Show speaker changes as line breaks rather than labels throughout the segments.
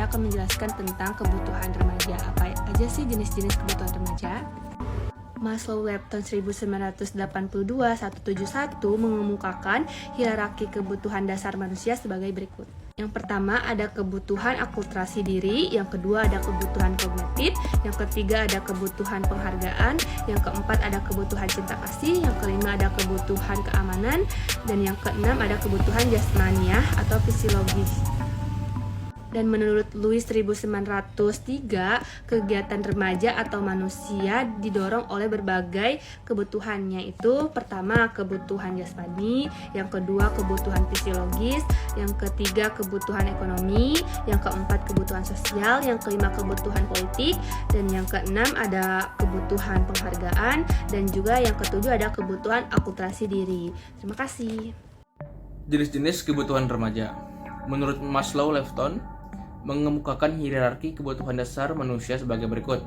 saya akan menjelaskan tentang kebutuhan remaja. Apa aja sih jenis-jenis kebutuhan remaja? Maslow-Lipton 1982-171 mengemukakan hierarki kebutuhan dasar manusia sebagai berikut. Yang pertama ada kebutuhan akulturasi diri, yang kedua ada kebutuhan kognitif, yang ketiga ada kebutuhan penghargaan, yang keempat ada kebutuhan cinta kasih, yang kelima ada kebutuhan keamanan, dan yang keenam ada kebutuhan jasmaniah atau fisiologis. Dan menurut Lewis 1903, kegiatan remaja atau manusia didorong oleh berbagai kebutuhannya, itu pertama kebutuhan jasmani, yang kedua kebutuhan fisiologis, yang ketiga kebutuhan ekonomi, yang keempat kebutuhan sosial, yang kelima kebutuhan politik, dan yang keenam ada kebutuhan penghargaan, dan juga yang ketujuh ada kebutuhan akulturasi diri. Terima kasih.
Jenis-jenis kebutuhan remaja. Menurut Maslow-Lipton mengemukakan hierarki kebutuhan dasar manusia sebagai berikut: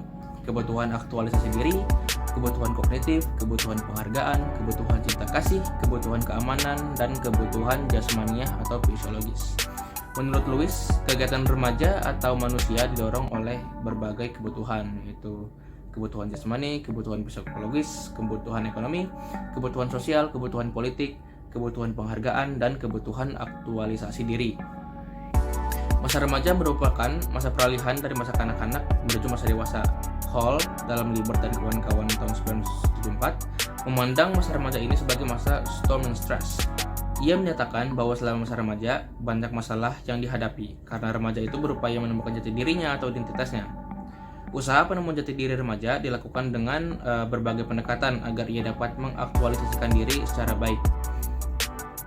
kebutuhan aktualisasi diri, kebutuhan kognitif, kebutuhan penghargaan, kebutuhan cinta kasih, kebutuhan keamanan, dan kebutuhan jasmaniah atau fisiologis. Menurut Lewis, kegiatan remaja atau manusia didorong oleh berbagai kebutuhan, yaitu kebutuhan jasmani, kebutuhan psikologis, kebutuhan ekonomi, kebutuhan sosial, kebutuhan politik, kebutuhan penghargaan, dan kebutuhan aktualisasi diri. Masa remaja merupakan masa peralihan dari masa kanak-kanak menuju masa dewasa. Hall dalam Liber dan kawan-kawan tahun 1974 memandang masa remaja ini sebagai masa storm and stress. Ia menyatakan bahwa selama masa remaja banyak masalah yang dihadapi karena remaja itu berupaya menemukan jati dirinya atau identitasnya. Usaha penemuan jati diri remaja dilakukan dengan berbagai pendekatan agar ia dapat mengaktualisasikan diri secara baik.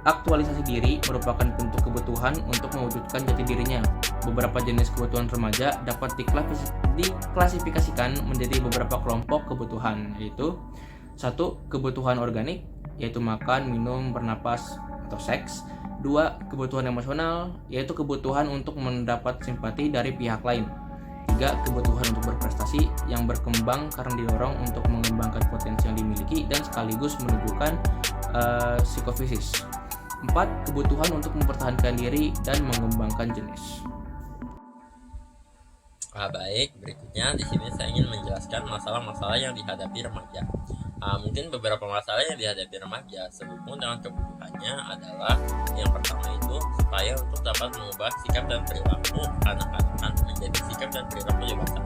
Aktualisasi diri merupakan bentuk kebutuhan untuk mewujudkan jati dirinya. Beberapa jenis kebutuhan remaja dapat diklasifikasikan menjadi beberapa kelompok kebutuhan, yaitu 1. Kebutuhan organik, yaitu makan, minum, bernapas, atau seks. 2. Kebutuhan emosional, yaitu kebutuhan untuk mendapat simpati dari pihak lain. 3. Kebutuhan untuk berprestasi yang berkembang karena didorong untuk mengembangkan potensi yang dimiliki dan sekaligus menunjukkan psikofisis. 4. Kebutuhan untuk mempertahankan diri dan mengembangkan jenis.
Baik, berikutnya di sini saya ingin menjelaskan masalah-masalah yang dihadapi remaja. Mungkin beberapa masalah yang dihadapi remaja sehubungan dengan kebutuhannya adalah yang pertama itu supaya untuk dapat mengubah sikap dan perilaku anak-anak menjadi sikap dan perilaku dewasa.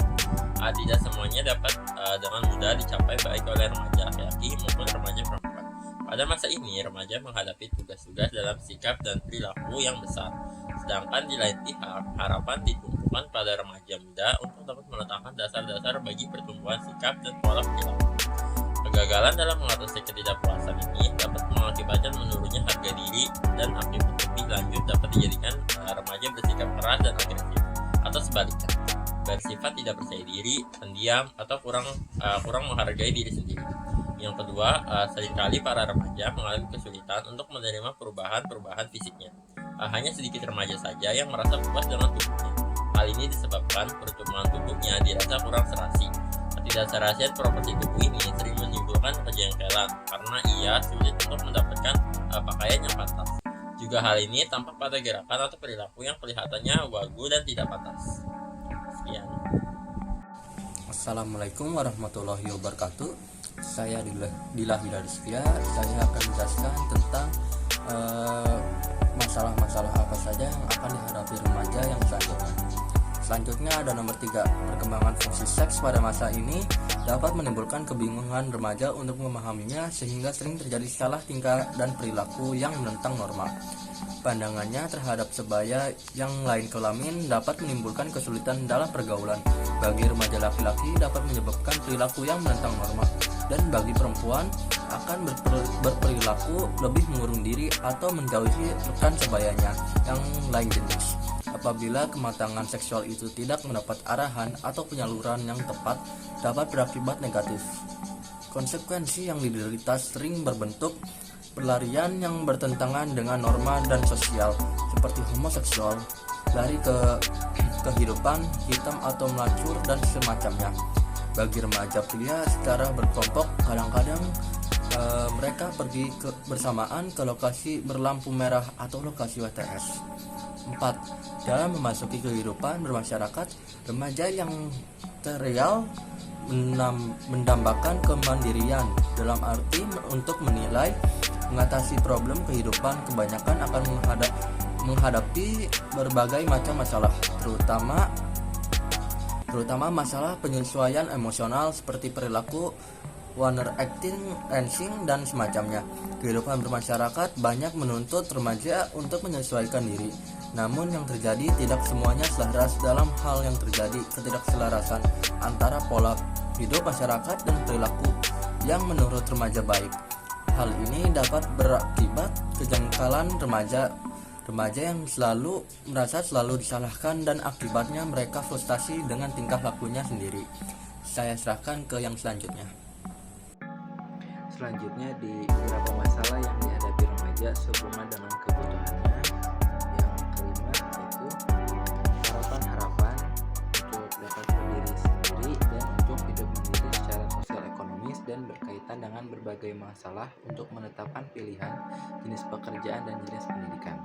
Tidak semuanya dapat dengan mudah dicapai baik oleh remaja laki-laki maupun remaja perempuan. Pada masa ini, remaja menghadapi tugas-tugas dalam sikap dan perilaku yang besar. Sedangkan di lain pihak, harapan ditumpukan pada remaja muda untuk dapat meletakkan dasar-dasar bagi pertumbuhan sikap dan pola perilaku. Kegagalan dalam mengatasi ketidakpuasan ini dapat mengakibatkan menurunnya harga diri dan akibat lebih lanjut dapat dijadikan remaja bersikap keras dan agresif, atau sebaliknya, bersifat tidak percaya diri, pendiam, atau kurang menghargai diri sendiri. Yang kedua, seringkali para remaja mengalami kesulitan untuk menerima perubahan-perubahan fisiknya. Hanya sedikit remaja saja yang merasa puas dengan tubuhnya. Hal ini disebabkan pertumbuhan tubuhnya dirasa kurang serasi. Ketidakserasian proporsi tubuh ini sering menimbulkan kejengkelan karena ia sulit untuk mendapatkan pakaian yang pantas. Juga hal ini tampak pada gerakan atau perilaku yang kelihatannya wagu dan tidak pantas. Sekian.
Assalamualaikum warahmatullahi wabarakatuh. Saya Dilah Hidarizkia. Saya akan menjelaskan tentang masalah-masalah apa saja yang akan dihadapi remaja yang selanjutnya. Selanjutnya ada nomor 3. Perkembangan fungsi seks pada masa ini dapat menimbulkan kebingungan remaja untuk memahaminya sehingga sering terjadi salah tingkah dan perilaku yang menentang norma. Pandangannya terhadap sebaya yang lain kelamin dapat menimbulkan kesulitan dalam pergaulan. Bagi remaja laki-laki dapat menyebabkan perilaku yang menentang norma, dan bagi perempuan akan berperilaku lebih mengurung diri atau menjauhi rekan sebayanya yang lain jenis. Apabila kematangan seksual itu tidak mendapat arahan atau penyaluran yang tepat, dapat berakibat negatif. Konsekuensi yang diderita sering berbentuk pelarian yang bertentangan dengan norma dan sosial, seperti homoseksual, lari ke kehidupan hitam atau melacur dan semacamnya. Bagi remaja pria secara berkelompok, kadang-kadang mereka pergi bersamaan ke lokasi berlampu merah atau lokasi WTS. 4. Dalam memasuki kehidupan bermasyarakat, remaja yang terial mendambakan kemandirian dalam arti untuk menilai, mengatasi problem kehidupan. Kebanyakan akan menghadapi berbagai macam masalah, terutama masalah penyesuaian emosional seperti perilaku underacting, dan semacamnya. Kehidupan bermasyarakat banyak menuntut remaja untuk menyesuaikan diri. Namun yang terjadi tidak semuanya selaras. Dalam hal yang terjadi ketidakselarasan antara pola hidup masyarakat dan perilaku yang menurut remaja baik. Hal ini dapat berakibat kejanggalan remaja yang merasa selalu disalahkan, dan akibatnya mereka frustasi dengan tingkah lakunya sendiri. Saya serahkan ke yang selanjutnya.
Selanjutnya, di beberapa masalah yang dihadapi remaja sehubungan dengan kebutuhannya. Yang kelima yaitu harapan-harapan untuk dapat berdiri sendiri dan untuk hidup mandiri secara sosial ekonomis, dan berkaitan dengan berbagai masalah untuk menetapkan pilihan jenis pekerjaan dan jenis pendidikan.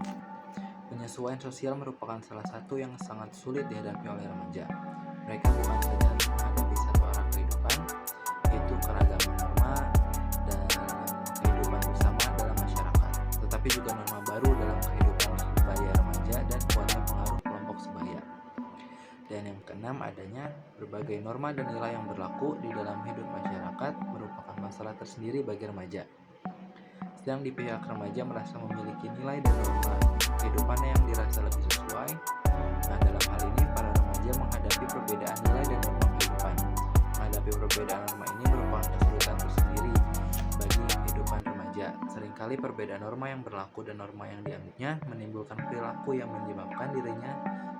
Penyesuaian sosial merupakan salah satu yang sangat sulit dihadapi oleh remaja. Mereka bukan saja menghadapi satu arah kehidupan, yaitu keragaman norma dalam kehidupan bersama dalam masyarakat, tetapi juga norma baru dalam kehidupan sebaya remaja dan kuatnya pengaruh kelompok sebaya. Dan yang keenam, adanya berbagai norma dan nilai yang berlaku di dalam hidup masyarakat merupakan masalah tersendiri bagi remaja. Sedang di pihak remaja merasa memiliki nilai dan norma kehidupannya yang dirasa lebih sesuai. Nah, dalam hal ini para remaja menghadapi perbedaan nilai dan norma kehidupan. Menghadapi perbedaan norma ini merupakan kesulitan tersendiri bagi kehidupan remaja. Seringkali perbedaan norma yang berlaku dan norma yang dianutnya menimbulkan perilaku yang menyebabkan dirinya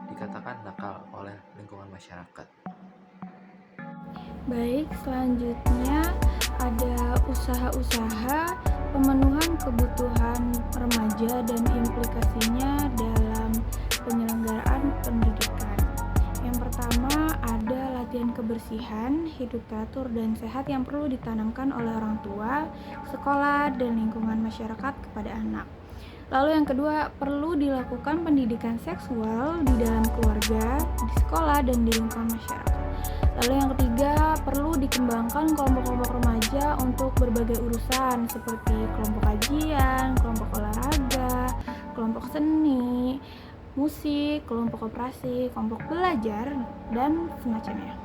dikatakan nakal oleh lingkungan masyarakat.
Baik, selanjutnya ada usaha-usaha pemenuhan kebutuhan remaja dan implikasinya dalam penyelenggaraan pendidikan. Yang pertama, ada latihan kebersihan, hidup teratur dan sehat yang perlu ditanamkan oleh orang tua, sekolah, dan lingkungan masyarakat kepada anak. Lalu yang kedua, perlu dilakukan pendidikan seksual di dalam keluarga, di sekolah, dan di lingkungan masyarakat. Lalu yang ketiga, perlu dikembangkan kelompok-kelompok remaja untuk berbagai urusan seperti kelompok kajian, kelompok olahraga, kelompok seni, musik, kelompok operasi, kelompok belajar, dan semacamnya.